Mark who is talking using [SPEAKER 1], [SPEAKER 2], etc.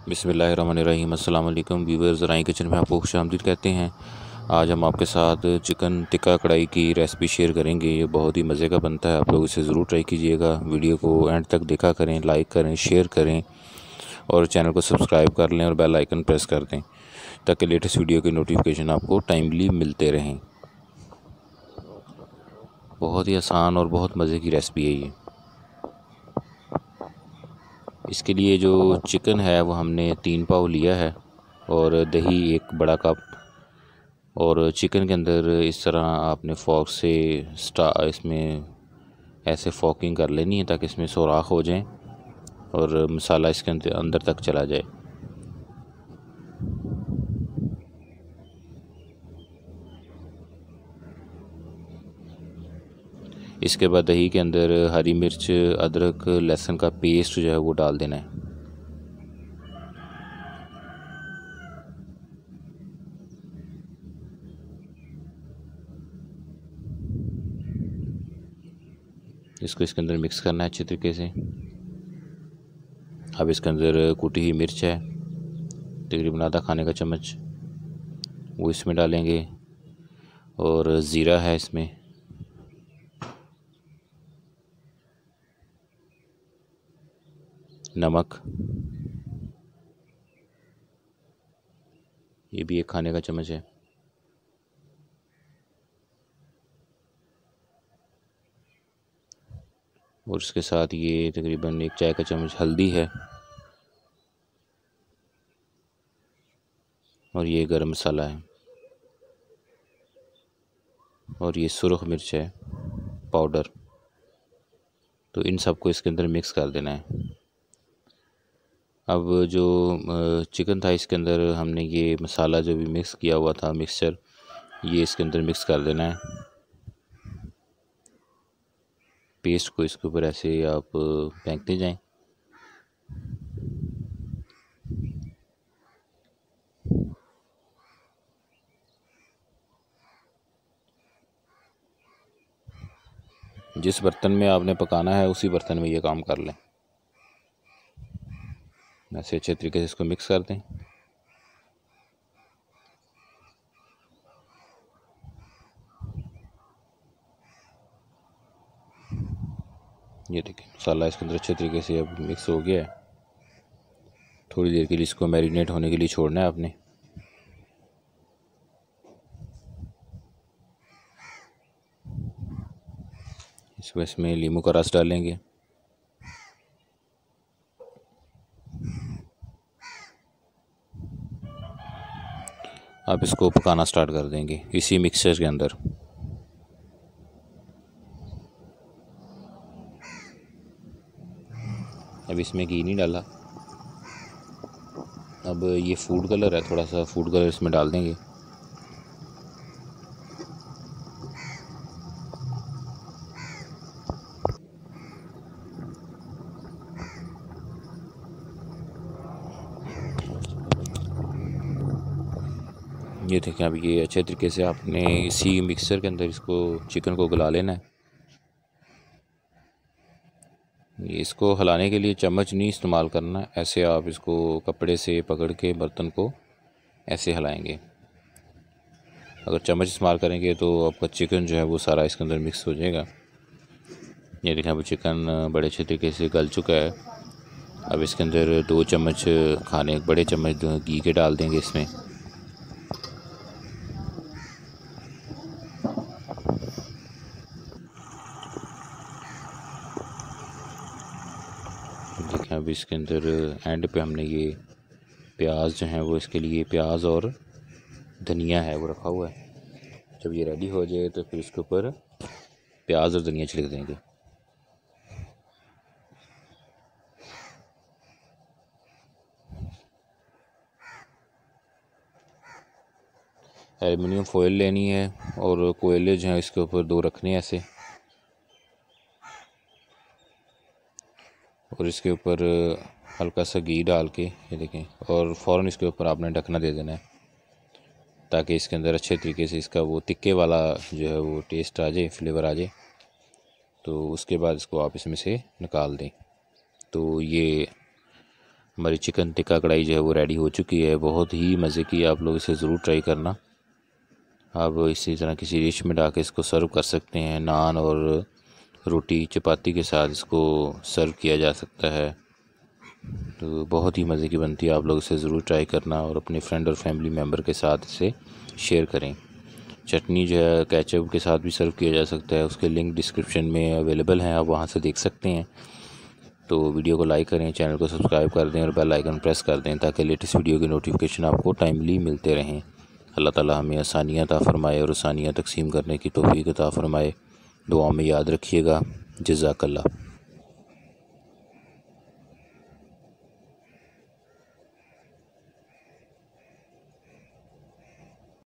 [SPEAKER 1] बिस्मिल्लाहिर्रहमानिर्रहीम। अस्सलाम वालेकुम व्यूअर्स, राई किचन में आपको खुशामदीद कहते हैं। आज हम आपके साथ चिकन टिक्का कढ़ाई की रेसिपी शेयर करेंगे। ये बहुत ही मज़े का बनता है, आप लोग इसे ज़रूर ट्राई कीजिएगा। वीडियो को एंड तक देखा करें, लाइक करें, शेयर करें और चैनल को सब्सक्राइब कर लें और बेल आइकन प्रेस कर दें ताकि लेटेस्ट वीडियो की नोटिफिकेशन आपको टाइमली मिलते रहें। बहुत ही आसान और बहुत मज़े की रेसिपी है ये। इसके लिए जो चिकन है वो हमने 3 पाव लिया है और दही 1 बड़ा कप। और चिकन के अंदर इस तरह आपने फॉर्क से इसमें ऐसे फॉकिंग कर लेनी है ताकि इसमें सुराख हो जाए और मसाला इसके अंदर तक चला जाए। इसके बाद दही के अंदर हरी मिर्च, अदरक, लहसुन का पेस्ट जो है वो डाल देना है। इसको इसके अंदर मिक्स करना है अच्छे तरीके से। अब इसके अंदर कुटी हुई मिर्च है, तकरीबन आधा खाने का चम्मच, वो इसमें डालेंगे। और ज़ीरा है इसमें, नमक, ये भी 1 खाने का चम्मच है। और इसके साथ ये तकरीबन 1 चाय का चम्मच हल्दी है। और ये गरम मसाला है और ये सुरख मिर्च है पाउडर। तो इन सब को इसके अंदर मिक्स कर देना है। अब जो चिकन था इसके अंदर हमने ये मसाला जो भी मिक्स किया हुआ था मिक्सचर, ये इसके अंदर मिक्स कर देना है। पेस्ट को इसके ऊपर ऐसे आप फेंकते जाएं। जिस बर्तन में आपने पकाना है उसी बर्तन में ये काम कर लें। ऐसे अच्छे तरीके से इसको मिक्स कर दें। ये देखिए मसाला इसके अंदर अच्छे तरीके से अब मिक्स हो गया है। थोड़ी देर के लिए इसको मैरिनेट होने के लिए छोड़ना है आपने। इसमें नींबू का रस डालेंगे। अब इसको पकाना स्टार्ट कर देंगे इसी मिक्सचर के अंदर। अब इसमें घी नहीं डाला। अब ये फूड कलर है, थोड़ा सा फूड कलर इसमें डाल देंगे। ये देखें, अब ये अच्छे तरीके से आपने इसी मिक्सचर के अंदर इसको चिकन को गला लेना है। इसको हिलाने के लिए चम्मच नहीं इस्तेमाल करना, ऐसे आप इसको कपड़े से पकड़ के बर्तन को ऐसे हिलाएंगे। अगर चम्मच इस्तेमाल करेंगे तो आपका चिकन जो है वो सारा इसके अंदर मिक्स हो जाएगा। ये देखें अब चिकन बड़े अच्छे तरीके से गल चुका है। अब इसके अंदर 2 चम्मच खाने बड़े चम्मच घी के डाल देंगे इसमें। देखें अब इसके अंदर एंड पे हमने ये प्याज जो है वो, इसके लिए प्याज और धनिया है वो रखा हुआ है। जब ये रेडी हो जाए तो फिर इसके ऊपर प्याज और धनिया छिड़क देंगे। एल्युमिनियम फॉयल लेनी है और कोयले जो हैं इसके ऊपर 2 रखने हैं ऐसे। और इसके ऊपर हल्का सा घी डाल के ये देखें, और फ़ौरन इसके ऊपर आपने ढकना दे देना है ताकि इसके अंदर अच्छे तरीके से इसका वो तिक्के वाला जो है वो टेस्ट आ जाए, फ्लेवर आ जाए। तो उसके बाद इसको आप इसमें से निकाल दें। तो ये हमारी चिकन टिक्का कढ़ाई जो है वो रेडी हो चुकी है। बहुत ही मज़े की, आप लोग इसे ज़रूर ट्राई करना। आप इसी तरह किसी डिश में डाल के इसको सर्व कर सकते हैं। नान और रोटी चपाती के साथ इसको सर्व किया जा सकता है। तो बहुत ही मज़े की बनती है, आप लोग इसे ज़रूर ट्राई करना और अपने फ्रेंड और फैमिली मेम्बर के साथ इसे शेयर करें। चटनी जो है केचप के साथ भी सर्व किया जा सकता है, उसके लिंक डिस्क्रिप्शन में अवेलेबल हैं, आप वहाँ से देख सकते हैं। तो वीडियो को लाइक करें, चैनल को सब्सक्राइब कर दें और बेल आइकन प्रेस कर दें ताकि लेटेस्ट वीडियो की नोटिफिकेशन आपको टाइमली मिलते रहें। अल्लाह ताला हमें आसानियाँ अता फ़रमाए और आसानियाँ तकसीम करने की तौफीक अता फ़रमाए। दुआ में याद रखिएगा। जज़ाकल्लाह।